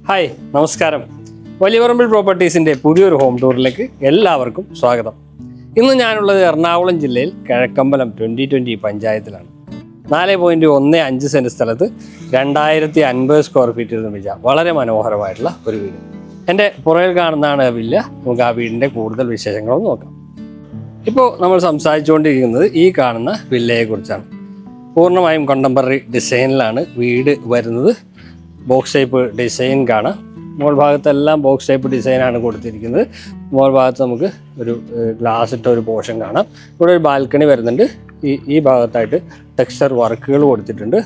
Hi നമസ്കാരം. വലിയപറമ്പിൽ പ്രോപ്പർട്ടീസിൻ്റെ പുതിയൊരു home ടൂറിലേക്ക് എല്ലാവർക്കും സ്വാഗതം. ഇന്ന് ഞാനുള്ളത് എറണാകുളം ജില്ലയിൽ കിഴക്കമ്പലം 2020 പഞ്ചായത്തിലാണ്. 4.15 സെൻറ്റ് സ്ഥലത്ത് 2050 സ്ക്വയർ ഫീറ്റിൽ നിർമ്മിച്ച വളരെ മനോഹരമായിട്ടുള്ള ഒരു വീട്. എൻ്റെ പുറകിൽ കാണുന്നതാണ് ആ വില്ല. നമുക്ക് ആ വീടിൻ്റെ കൂടുതൽ വിശേഷങ്ങളും നോക്കാം. ഇപ്പോൾ നമ്മൾ സംസാരിച്ചുകൊണ്ടിരിക്കുന്നത് ഈ കാണുന്ന വില്ലയെക്കുറിച്ചാണ്. പൂർണ്ണമായും കണ്ടംപററി ഡിസൈനിലാണ് വീട് വരുന്നത്. ബോക്സ് ടൈപ്പ് ഡിസൈൻ കാണാം. മുകൾ ഭാഗത്തെല്ലാം ബോക്സ് ടൈപ്പ് ഡിസൈനാണ് കൊടുത്തിരിക്കുന്നത്. മുകൾ ഭാഗത്ത് നമുക്ക് ഒരു ഗ്ലാസ് ഇട്ട ഒരു പോർഷൻ കാണാം. ഇവിടെ ഒരു ബാൽക്കണി വരുന്നുണ്ട്. ഈ ഭാഗത്തായിട്ട് ടെക്സ്ചർ വർക്കുകൾ കൊടുത്തിട്ടുണ്ട്.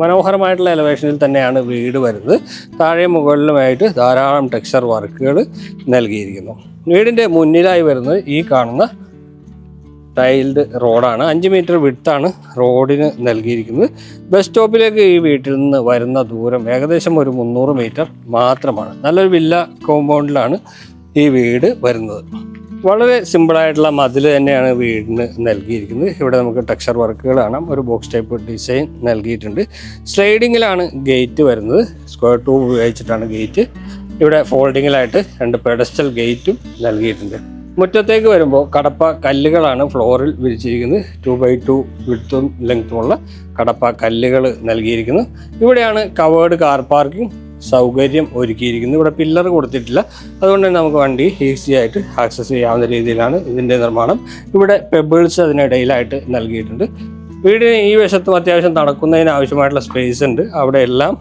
മനോഹരമായിട്ടുള്ള എലവേഷനിൽ തന്നെയാണ് വീട് വരുന്നത്. താഴെ മുകളിലുമായിട്ട് ധാരാളം ടെക്സ്ചർ വർക്കുകൾ നൽകിയിരിക്കുന്നു. വീടിൻ്റെ മുന്നിലായി വരുന്നത് ഈ കാണുന്ന ടൈൽഡ് റോഡാണ്. 5 മീറ്റർ വിഡ്ത്താണ് റോഡിന് നൽകിയിരിക്കുന്നത്. ബസ് സ്റ്റോപ്പിലേക്ക് ഈ വീട്ടിൽ നിന്ന് വരുന്ന ദൂരം ഏകദേശം ഒരു 300 മീറ്റർ മാത്രമാണ്. നല്ലൊരു വില്ല കോമ്പൗണ്ടിലാണ് ഈ വീട് വരുന്നത്. വളരെ സിമ്പിളായിട്ടുള്ള മതിൽ തന്നെയാണ് വീടിന് നൽകിയിരിക്കുന്നത്. ഇവിടെ നമുക്ക് ടെക്സ്ചർ വർക്കുകൾ കാണാം. ഒരു ബോക്സ് ടൈപ്പ് ഡിസൈൻ നൽകിയിട്ടുണ്ട്. സ്ലൈഡിങ്ങിലാണ് ഗേറ്റ് വരുന്നത്. സ്ക്വയർ ട്യൂബ് ഉപയോഗിച്ചിട്ടാണ് ഗേറ്റ്. ഇവിടെ ഫോൾഡിങ്ങിലായിട്ട് 2 പെഡസ്റ്റൽ ഗേറ്റും നൽകിയിട്ടുണ്ട്. മുറ്റത്തേക്ക് വരുമ്പോൾ കടപ്പ കല്ലുകളാണ് ഫ്ലോറിൽ വിരിച്ചിരിക്കുന്നത്. 2x2 വിഡ്ത്തും ലെങ്ത്തുമുള്ള കടപ്പ കല്ലുകൾ നൽകിയിരിക്കുന്നു. ഇവിടെയാണ് കവേർഡ് കാർ പാർക്കിംഗ് സൗകര്യം ഒരുക്കിയിരിക്കുന്നത്. ഇവിടെ പില്ലർ കൊടുത്തിട്ടില്ല. അതുകൊണ്ട് തന്നെ നമുക്ക് വണ്ടി ഈസി ആയിട്ട് ആക്സസ് ചെയ്യാവുന്ന രീതിയിലാണ് ഇതിൻ്റെ നിർമ്മാണം. ഇവിടെ പെബിൾസ് അതിനിടയിലായിട്ട് നൽകിയിട്ടുണ്ട്. വീടിന് ഈ വശത്തും അത്യാവശ്യം നടക്കുന്നതിന് ആവശ്യമായിട്ടുള്ള സ്പേസ് ഉണ്ട്. അവിടെ എല്ലാം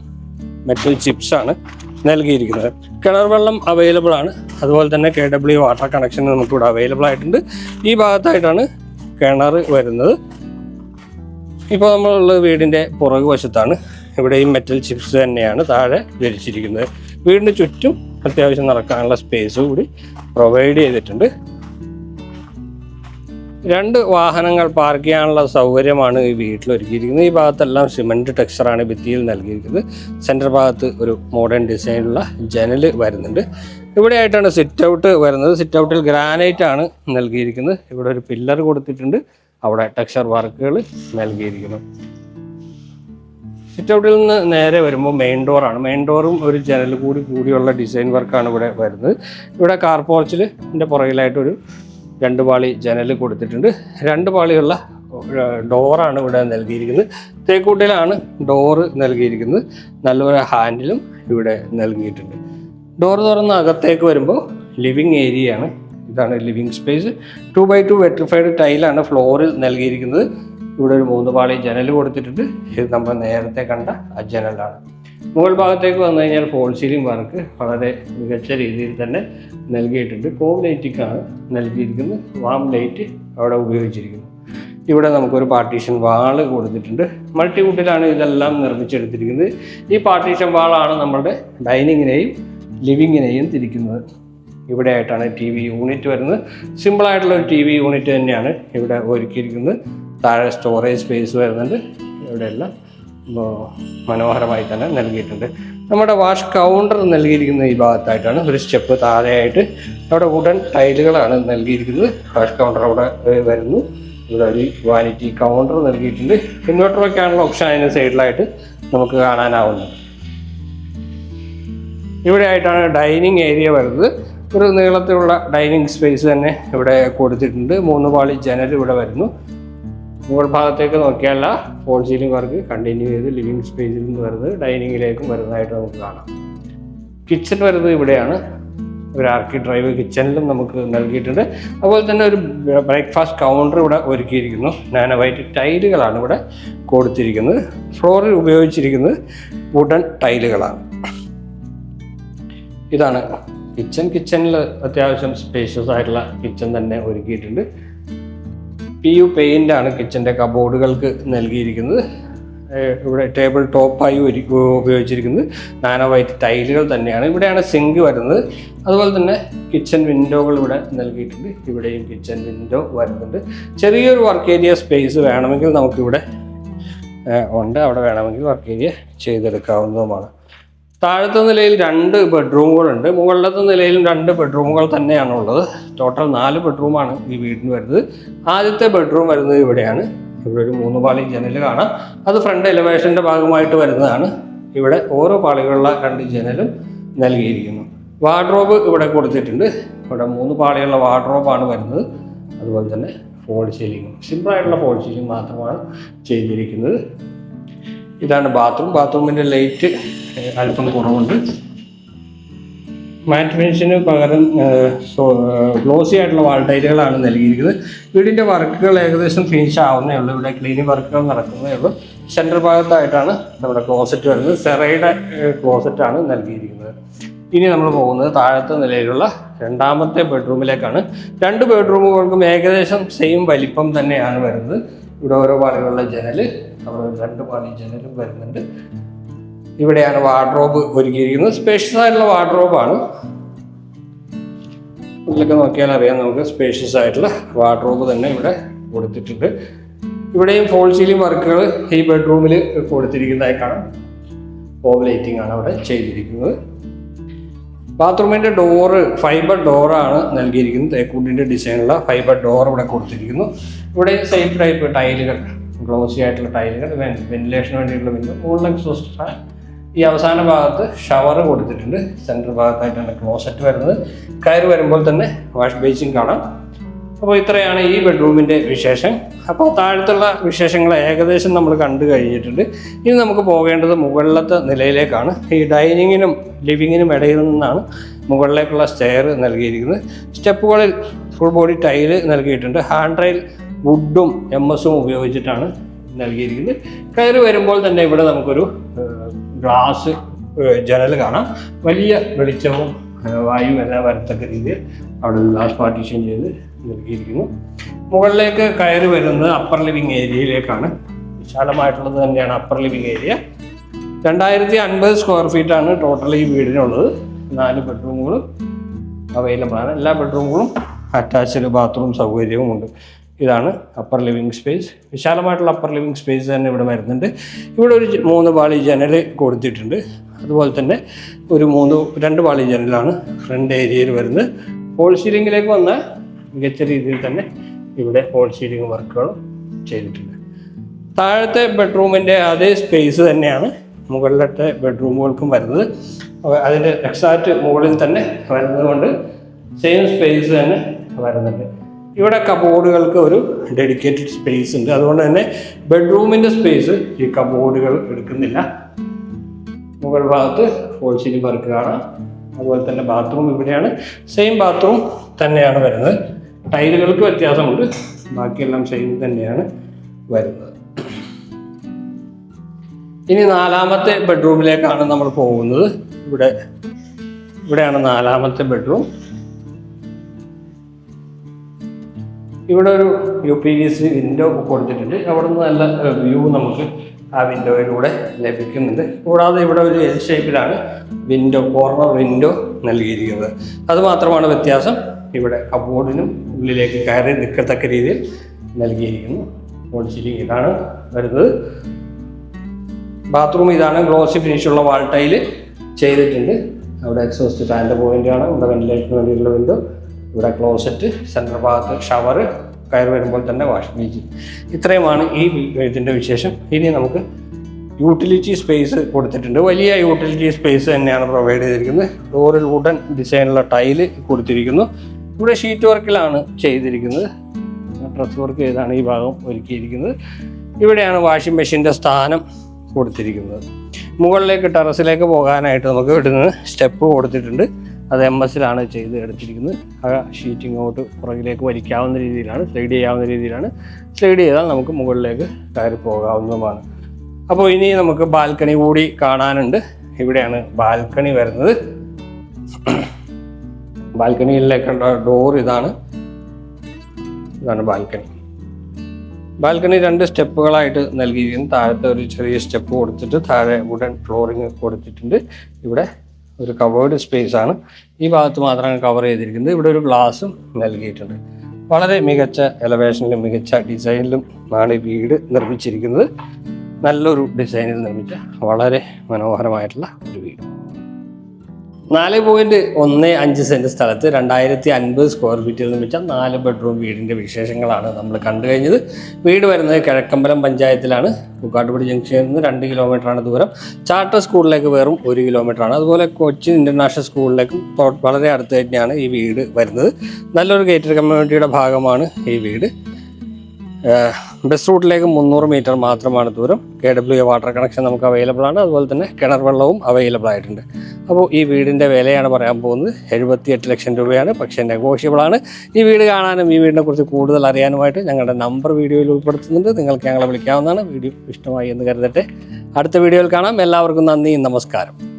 മെറ്റൽ ചിപ്സാണ് നൽകിയിരിക്കുന്നത്. കിണർ വെള്ളം അവൈലബിൾ ആണ്. അതുപോലെ തന്നെ KW വാട്ടർ കണക്ഷൻ നമുക്കിവിടെ അവൈലബിൾ ആയിട്ടുണ്ട്. ഈ ഭാഗത്തായിട്ടാണ് കിണർ വരുന്നത്. ഇപ്പോൾ നമ്മളുള്ളത് വീടിൻ്റെ പുറകു വശത്താണ്. ഇവിടെയും മെറ്റൽ ചിപ്സ് തന്നെയാണ് താഴെ വിരിച്ചിരിക്കുന്നത്. വീടിന് ചുറ്റും അത്യാവശ്യം നടക്കാനുള്ള സ്പേസ് കൂടി പ്രൊവൈഡ് ചെയ്തിട്ടുണ്ട്. 2 വാഹനങ്ങൾ പാർക്ക് ചെയ്യാനുള്ള സൗകര്യമാണ് ഈ വീട്ടിൽ ഒരുക്കിയിരിക്കുന്നത്. ഈ ഭാഗത്തെല്ലാം സിമൻറ്റ് ടെക്സ്ചറാണ് ഭിത്തിയിൽ നൽകിയിരിക്കുന്നത്. സെൻറ്റർ ഭാഗത്ത് ഒരു മോഡേൺ ഡിസൈനുള്ള ജനൽ വരുന്നുണ്ട്. ഇവിടെ ആയിട്ടാണ് സിറ്റ് ഔട്ട് വരുന്നത്. സിറ്റ് ഔട്ടിൽ ഗ്രാനൈറ്റ് ആണ് നൽകിയിരിക്കുന്നത്. ഇവിടെ ഒരു പില്ലർ കൊടുത്തിട്ടുണ്ട്. അവിടെ ടെക്സ്ചർ വർക്കുകൾ നൽകിയിരിക്കുന്നു. സിറ്റ് ഔട്ടിൽ നിന്ന് നേരെ വരുമ്പോൾ മെയിൻ ഡോറാണ്. മെയിൻ ഡോറും ഒരു ജനൽ കൂടിയുള്ള ഡിസൈൻ വർക്കാണ് ഇവിടെ വരുന്നത്. ഇവിടെ കാർ പോർച്ചിൽ പുറകിലായിട്ടൊരു 2 പാളി ജനൽ കൊടുത്തിട്ടുണ്ട്. 2 പാളിയുള്ള ഡോറാണ് ഇവിടെ നൽകിയിരിക്കുന്നത്. തേക്കൂട്ടിലാണ് ഡോറ് നൽകിയിരിക്കുന്നത്. നല്ലൊരു ഹാൻഡിലും ഇവിടെ നൽകിയിട്ടുണ്ട്. ഡോറ് തുറന്ന് അകത്തേക്ക് വരുമ്പോൾ ലിവിങ് ഏരിയയാണ്. ഇതാണ് ലിവിങ് സ്പേസ്. 2x2 വെട്രിഫൈഡ് ടൈലാണ് ഫ്ലോറിൽ നൽകിയിരിക്കുന്നത്. ഇവിടെ ഒരു 3 പാളി ജനൽ കൊടുത്തിട്ടുണ്ട്. ഇത് നമ്മൾ നേരത്തെ കണ്ട ആ ജനലാണ്. മുകൾ ഭാഗത്തേക്ക് വന്നു കഴിഞ്ഞാൽ ഫോൾ സീലിംഗ് വർക്ക് വളരെ മികച്ച രീതിയിൽ തന്നെ നൽകിയിട്ടുണ്ട്. കോം ലൈറ്റിക്കാണ് നൽകിയിരിക്കുന്നത്. വാം ലൈറ്റ് അവിടെ ഉപയോഗിച്ചിരിക്കുന്നു. ഇവിടെ നമുക്കൊരു പാർട്ടീഷൻ വാള് കൊടുത്തിട്ടുണ്ട്. മൾട്ടിവുഡിലാണ് ഇതെല്ലാം നിർമ്മിച്ചെടുത്തിരിക്കുന്നത്. ഈ പാർട്ടീഷൻ വാളാണ് നമ്മുടെ ഡൈനിങ്ങിനെയും ലിവിങ്ങിനെയും തിരിക്കുന്നത്. ഇവിടെ ആയിട്ടാണ് TV യൂണിറ്റ് വരുന്നത്. സിമ്പിളായിട്ടുള്ള ഒരു TV യൂണിറ്റ് തന്നെയാണ് ഇവിടെ ഒരുക്കിയിരിക്കുന്നത്. താഴെ സ്റ്റോറേജ് സ്പേസ് വരുന്നുണ്ട്. ഇവിടെയെല്ലാം മനോഹരമായി തന്നെ നൽകിയിട്ടുണ്ട്. നമ്മുടെ വാഷ് കൗണ്ടർ നൽകിയിരിക്കുന്നത് ഈ ഭാഗത്തായിട്ടാണ്. ഒരു സ്റ്റെപ്പ് താഴെയായിട്ട് അവിടെ വുഡൻ ടൈലുകളാണ് നൽകിയിരിക്കുന്നത്. വാഷ് കൗണ്ടർ അവിടെ വരുന്നു. ഇവിടെ ഒരു വാനിറ്റി കൗണ്ടർ നൽകിയിട്ടുണ്ട്. ഇൻവെർട്ടർ വയ്ക്കാനുള്ള ഓപ്ഷൻ അതിന് സൈഡിലായിട്ട് നമുക്ക് കാണാനാവുന്നത്. ഇവിടെ ആയിട്ടാണ് ഡൈനിങ് ഏരിയ വരുന്നത്. ഒരു നീളത്തിലുള്ള ഡൈനിങ് സ്പേസ് തന്നെ ഇവിടെ കൊടുത്തിട്ടുണ്ട്. 3 പാളി ജനൽ ഇവിടെ വരുന്നു. മുകൾ ഭാഗത്തേക്ക് നോക്കിയാൽ ഫോൾ സീലിംഗ് വർക്ക് കണ്ടിന്യൂ ചെയ്ത് ലിവിങ് സ്പേസിൽ നിന്ന് വരുന്നത് ഡൈനിങ്ങിലേക്കും വരുന്നതായിട്ട് നമുക്ക് കാണാം. കിച്ചൺ വരുന്നത് ഇവിടെയാണ്. ഒരു ആർക്കി ഡ്രൈവ് കിച്ചണിലും നമുക്ക് നൽകിയിട്ടുണ്ട്. അതുപോലെ തന്നെ ഒരു ബ്രേക്ക്ഫാസ്റ്റ് കൗണ്ടർ ഇവിടെ ഒരുക്കിയിരിക്കുന്നു. നാനോ വൈറ്റ് ടൈലുകളാണ് ഇവിടെ കൊടുത്തിരിക്കുന്നത്. ഫ്ലോറിൽ ഉപയോഗിച്ചിരിക്കുന്നത് വുഡൻ ടൈലുകളാണ്. ഇതാണ് കിച്ചൺ. കിച്ചണിൽ അത്യാവശ്യം സ്പേഷ്യസ് ആയിട്ടുള്ള കിച്ചൺ തന്നെ ഒരുക്കിയിട്ടുണ്ട്. PU പെയിൻ്റാണ് കിച്ചൻ്റെ കബോർഡുകൾക്ക് നൽകിയിരിക്കുന്നത്. ഇവിടെ ടേബിൾ ടോപ്പായി ഉപയോഗിച്ചിരിക്കുന്നത് നാനോ വൈറ്റ് ടൈലുകൾ തന്നെയാണ്. ഇവിടെയാണ് സിങ്ക് വരുന്നത്. അതുപോലെ തന്നെ കിച്ചൺ വിൻഡോകൾ ഇവിടെ നൽകിയിട്ടുണ്ട്. ഇവിടെയും കിച്ചൺ വിൻഡോ വരുന്നുണ്ട്. ചെറിയൊരു വർക്ക് ഏരിയ സ്പേസ് വേണമെങ്കിൽ നമുക്കിവിടെ ഉണ്ട്. അവിടെ വേണമെങ്കിൽ വർക്ക് ഏരിയ ചെയ്തെടുക്കാവുന്നതുമാണ്. താഴത്തെ നിലയിൽ 2 ബെഡ്റൂമുകളുണ്ട്. മുകളിലത്തെ നിലയിലും 2 ബെഡ്റൂമുകൾ തന്നെയാണുള്ളത്. ടോട്ടൽ 4 ബെഡ്റൂമാണ് ഈ വീടിന് വരുന്നത്. ആദ്യത്തെ ബെഡ്റൂം വരുന്നത് ഇവിടെയാണ്. ഇവിടെ ഒരു 3 പാളി ജനൽ കാണാം. അത് ഫ്രണ്ട് എലിവേഷൻ്റെ ഭാഗമായിട്ട് വരുന്നതാണ്. ഇവിടെ ഓരോ പാളികളുള്ള 2 ജനലും നൽകിയിരിക്കുന്നു. വാർഡ്രോബ് ഇവിടെ കൊടുത്തിട്ടുണ്ട്. ഇവിടെ 3 പാളിയുള്ള വാർഡ്രോബാണ് വരുന്നത്. അതുപോലെ തന്നെ ഫോൾ സീലിംഗ്, സിമ്പിളായിട്ടുള്ള ഫോൾ സീലിംഗ് മാത്രമാണ് ചെയ്തിരിക്കുന്നത്. ഇതാണ് ബാത്റൂമിൻ്റെ ലൈറ്റ് അല്പം കുറവുണ്ട്. മാറ്റ് ഫിനിഷിന് പകരം ഗ്ലോസി ആയിട്ടുള്ള വാൾ ടൈലുകളാണ് നൽകിയിരിക്കുന്നത്. വീടിൻ്റെ വർക്കുകൾ ഏകദേശം ഫിനിഷ് ആവുന്നേ ഉള്ളൂ. ഇവിടെ ക്ലീനിങ് വർക്കുകൾ നടക്കുന്നേ ഉള്ളൂ. സെൻട്രൽ ഭാഗത്തായിട്ടാണ് നമ്മുടെ ക്ലോസറ്റ് വരുന്നത്. സെറയുടെ ക്ലോസറ്റാണ് നൽകിയിരിക്കുന്നത്. ഇനി നമ്മൾ പോകുന്നത് താഴത്തെ നിലയിലുള്ള രണ്ടാമത്തെ ബെഡ്റൂമിലേക്കാണ്. 2 ബെഡ്റൂമുകൾക്കും ഏകദേശം സെയിം വലിപ്പം തന്നെയാണ് വരുന്നത്. ഇവിടെ ഓരോ പാളികളുടെ ജനൽ, അവിടെ 2 പാളി ജനലും വരുന്നുണ്ട്. ഇവിടെയാണ് വാർഡ്രോബ് ഒരുക്കിയിരിക്കുന്നത്. സ്പേഷ്യസ് ആയിട്ടുള്ള വാർഡ്രോബാണ്. ഇതിലൊക്കെ നോക്കിയാൽ അറിയാം നമുക്ക് സ്പേഷ്യസ് ആയിട്ടുള്ള വാർഡ്രോബ് തന്നെ ഇവിടെ കൊടുത്തിട്ടുണ്ട്. ഇവിടെയും ഫോൾ സീലിംഗ് വർക്കുകൾ ഈ ബെഡ്റൂമിൽ കൊടുത്തിരിക്കുന്നതായി കാണാം. ഓവ് ലൈറ്റിംഗ് ആണ് അവിടെ ചെയ്തിരിക്കുന്നത്. ബാത്റൂമിൻ്റെ ഡോറ് ഫൈബർ ഡോറാണ് നൽകിയിരിക്കുന്നത്. തേക്കൂട്ടിൻ്റെ ഡിസൈനുള്ള ഫൈബർ ഡോർ ഇവിടെ കൊടുത്തിരിക്കുന്നു. ഇവിടെ സെയിം ടൈപ്പ് ടൈലുകൾ, ഗ്ലോസി ആയിട്ടുള്ള ടൈലുകൾ, വെന്റിലേഷന് വേണ്ടിയിട്ടുള്ള വിൻഡോ, മുകളിൽ എക്സോസ്റ്റ് ഫാൻ. ഈ അവസാന ഭാഗത്ത് ഷവർ കൊടുത്തിട്ടുണ്ട്. സെൻട്രൽ ഭാഗത്തായിട്ടാണ് ക്ലോസറ്റ് വരുന്നത്. കയറി വരുമ്പോൾ തന്നെ വാഷ് ബേസിൻ കാണാം. അപ്പോൾ ഇത്രയാണ് ഈ ബെഡ്റൂമിൻ്റെ വിശേഷം. അപ്പോൾ താഴത്തുള്ള വിശേഷങ്ങൾ ഏകദേശം നമ്മൾ കണ്ടു കഴിഞ്ഞിട്ടുണ്ട്. ഇനി നമുക്ക് പോകേണ്ടത് മുകളിലത്തെ നിലയിലേക്കാണ്. ഈ ഡൈനിങ്ങിനും ലിവിങ്ങിനും ഇടയിൽ നിന്നാണ് മുകളിലേക്കുള്ള സ്റ്റെയർ നൽകിയിരിക്കുന്നത്. സ്റ്റെപ്പുകളിൽ ഫുൾ ബോഡി ടൈല് നൽകിയിട്ടുണ്ട്. ഹാൻഡ് റെയിൽ വുഡും MS-ഉം ഉപയോഗിച്ചിട്ടാണ് നൽകിയിരിക്കുന്നത്. കയറി വരുമ്പോൾ തന്നെ ഇവിടെ നമുക്കൊരു ഗ്ലാസ് ജനൽ കാണാം. വലിയ വെളിച്ചവും വായുവും എല്ലാം വരത്തക്ക രീതിയിൽ അവിടെ ഗ്ലാസ് പാർട്ടീഷൻ ചെയ്ത് നൽകിയിരിക്കുന്നു. മുകളിലേക്ക് കയറി വരുന്നത് അപ്പർ ലിവിങ് ഏരിയയിലേക്കാണ്. വിശാലമായിട്ടുള്ളത് തന്നെയാണ് അപ്പർ ലിവിങ് ഏരിയ. 2050 സ്ക്വയർ ഫീറ്റാണ് ടോട്ടൽ ഈ വീടിനുള്ളത്. 4 ബെഡ്റൂമുകളും അവൈലബിൾ ആണ്. എല്ലാ ബെഡ്റൂമുകളും അറ്റാച്ച്ഡ് ബാത്റൂം സൗകര്യവും ഉണ്ട്. ഇതാണ് അപ്പർ ലിവിങ് സ്പേസ്. വിശാലമായിട്ടുള്ള അപ്പർ ലിവിങ് സ്പേസ് തന്നെ ഇവിടെ വരുന്നുണ്ട്. ഇവിടെ ഒരു 3 പാളി ജനൽ കൊടുത്തിട്ടുണ്ട്. അതുപോലെ തന്നെ ഒരു 2 പാളി ജനലാണ് ഫ്രണ്ട് ഏരിയയിൽ വരുന്നത്. ഫോൾ സീലിംഗിലേക്ക് വന്ന മികച്ച രീതിയിൽ തന്നെ ഇവിടെ ഫോൾ സീലിംഗ് വർക്കുകളും ചെയ്തിട്ടുണ്ട്. താഴത്തെ ബെഡ്റൂമിൻ്റെ അതേ സ്പേസ് തന്നെയാണ് മുകളിലത്തെ ബെഡ്റൂമുകൾക്കും വരുന്നത്. അതിൻ്റെ എക്സാക്റ്റ് മുകളിൽ തന്നെ വരുന്നത് കൊണ്ട് സെയിം സ്പേസ് തന്നെ വരുന്നുണ്ട്. ഇവിടെ കബോർഡുകൾക്ക് ഒരു ഡെഡിക്കേറ്റഡ് സ്പേസ് ഉണ്ട്. അതുകൊണ്ട് തന്നെ ബെഡ്റൂമിൻ്റെ സ്പേസ് ഈ കബോർഡുകൾ എടുക്കുന്നില്ല. മുകൾ ഭാഗത്ത് ഫോൾ സീലിംഗ് വർക്ക് കാണാം. അതുപോലെ തന്നെ ബാത്റൂം ഇവിടെയാണ്. സെയിം ബാത്റൂം തന്നെയാണ് വരുന്നത്. ടൈലുകൾക്ക് വ്യത്യാസമുണ്ട്, ബാക്കിയെല്ലാം സെയിം തന്നെയാണ് വരുന്നത്. ഇനി 4ാമത്തെ ബെഡ്റൂമിലേക്കാണ് നമ്മൾ പോകുന്നത്. ഇവിടെയാണ് 4ാമത്തെ ബെഡ്റൂം. ഇവിടെ ഒരു UPVC വിൻഡോ കൊടുത്തിട്ടുണ്ട്. അവിടെ നിന്ന് നല്ല വ്യൂ നമുക്ക് ആ വിൻഡോയിലൂടെ ലഭിക്കുന്നുണ്ട്. കൂടാതെ ഇവിടെ ഒരു L ഷേപ്പിലാണ് കോർണർ വിൻഡോ നൽകിയിരിക്കുന്നത്. അതുമാത്രമാണ് വ്യത്യാസം. ഇവിടെ കബോർഡിനും ഉള്ളിലേക്ക് കയറി നിൽക്കത്തക്ക രീതിയിൽ നൽകിയിരിക്കുന്നു. ഫോൾ സീലിംഗ് ഇതാണ് വരുന്നത്. ബാത്റൂം ഇതാണ്. ഗ്ലോസി ഫിനിഷുള്ള വാൾ ടൈല് ചെയ്തിട്ടുണ്ട്. അവിടെ എക്സോസ്റ്റ് ഫാൻ്റെ പോയിന്റാണ്. ഇവിടെ വെന്റിലേഷന് വേണ്ടിയിട്ടുള്ള വിൻഡോ, ഇവിടെ ക്ലോസറ്റ്, സെൻട്രൽ ഭാഗത്ത് ഷവർ, കയറി വരുമ്പോൾ തന്നെ വാഷ് ബേസിൻ. ഇത്രയുമാണ് ഈ ഇതിൻ്റെ വിശേഷം. ഇനി നമുക്ക് യൂട്ടിലിറ്റി സ്പേസ് കൊടുത്തിട്ടുണ്ട്. വലിയ യൂട്ടിലിറ്റി സ്പേസ് തന്നെയാണ് പ്രൊവൈഡ് ചെയ്തിരിക്കുന്നത്. ഡോറിൽ വുഡൻ ഡിസൈനുള്ള ടൈല് കൊടുത്തിരിക്കുന്നു. ഇവിടെ ഷീറ്റ് വർക്കിലാണ് ചെയ്തിരിക്കുന്നത്. ഡ്രസ് വർക്ക് ചെയ്താണ് ഈ ഭാഗം ഒരുക്കിയിരിക്കുന്നത്. ഇവിടെയാണ് വാഷിംഗ് മെഷീൻ്റെ സ്ഥാനം കൊടുത്തിരിക്കുന്നത്. മുകളിലേക്ക് ടെറസിലേക്ക് പോകാനായിട്ട് നമുക്ക് ഇവിടുന്ന് സ്റ്റെപ്പ് കൊടുത്തിട്ടുണ്ട്. അത് MS-ലാണ് ചെയ്ത് എടുത്തിരിക്കുന്നത്. ആ ഷീറ്റ് ഇങ്ങോട്ട് പുറകിലേക്ക് വലിക്കാവുന്ന രീതിയിലാണ്, സ്ലൈഡ് ചെയ്യാവുന്ന രീതിയിലാണ്. സ്ലൈഡ് ചെയ്താൽ നമുക്ക് മുകളിലേക്ക് കയറി പോകാവുന്നതുമാണ്. അപ്പോൾ ഇനി നമുക്ക് ബാൽക്കണി കൂടി കാണാനുണ്ട്. ഇവിടെയാണ് ബാൽക്കണി വരുന്നത്. ബാൽക്കണിയിലേക്കുള്ള ഡോർ ഇതാണ് ബാൽക്കണി. ബാൽക്കണി 2 സ്റ്റെപ്പുകളായിട്ട് നൽകിയിരിക്കുന്നു. താഴത്തെ ഒരു ചെറിയ സ്റ്റെപ്പ് കൊടുത്തിട്ട് താഴെ വുഡൻ ഫ്ലോറിങ് കൊടുത്തിട്ടുണ്ട്. ഇവിടെ ഒരു കവേർഡ് സ്പേസ് ആണ്. ഈ ഭാഗത്ത് മാത്രമാണ് കവർ ചെയ്തിരിക്കുന്നത്. ഇവിടെ ഒരു ഗ്ലാസും നൽകിയിട്ടുണ്ട്. വളരെ മികച്ച എലവേഷനിലും മികച്ച ഡിസൈനിലും ആണ് ഈ വീട് നിർമ്മിച്ചിരിക്കുന്നത്. നല്ലൊരു ഡിസൈനിൽ നിർമ്മിച്ച വളരെ മനോഹരമായിട്ടുള്ള ഒരു വീട്. 4.15 സെന്റ് സ്ഥലത്ത് 2050 സ്ക്വയർ ഫീറ്റിൽ നിർമ്മിച്ച 4 ബെഡ്റൂം വീടിൻ്റെ വിശേഷങ്ങളാണ് നമ്മൾ കണ്ടു കഴിഞ്ഞത്. വീട് വരുന്നത് കിഴക്കമ്പലം പഞ്ചായത്തിലാണ്. പൂക്കാട്ടുപടി ജംഗ്ഷനിൽ നിന്ന് 2 കിലോമീറ്ററാണ് ദൂരം. ചാർട്ടർ സ്കൂളിലേക്ക് വെറും 1 കിലോമീറ്ററാണ്. അതുപോലെ കൊച്ചിൻ ഇൻ്റർനാഷണൽ സ്കൂളിലേക്കും വളരെ അടുത്ത് തന്നെയാണ് ഈ വീട് വരുന്നത്. നല്ലൊരു ഗേറ്റഡ് കമ്മ്യൂണിറ്റിയുടെ ഭാഗമാണ് ഈ വീട്. ബസ് റൂട്ടിലേക്ക് 300 മീറ്റർ മാത്രമാണ് ദൂരം. KWA വാട്ടർ കണക്ഷൻ നമുക്ക് അവൈലബിൾ ആണ്. അതുപോലെ തന്നെ കിണർ വെള്ളവും അവൈലബിൾ ആയിട്ടുണ്ട്. അപ്പോൾ ഈ വീടിൻ്റെ വിലയാണ് പറയാൻ പോകുന്നത്. 78 ലക്ഷം രൂപയാണ്. പക്ഷേ നെഗോഷ്യബിൾ ആണ്. ഈ വീട് കാണാനും ഈ വീടിനെ കുറിച്ച് കൂടുതൽ അറിയാനുമായിട്ട് ഞങ്ങളുടെ നമ്പർ വീഡിയോയിൽ ഉൾപ്പെടുത്തുന്നുണ്ട്. നിങ്ങൾക്ക് ഞങ്ങളെ വിളിക്കാവുന്നതാണ്. വീഡിയോ ഇഷ്ടമായി എന്ന് കരുതട്ടെ. അടുത്ത വീഡിയോയിൽ കാണാം. എല്ലാവർക്കും നന്ദി, നമസ്കാരം.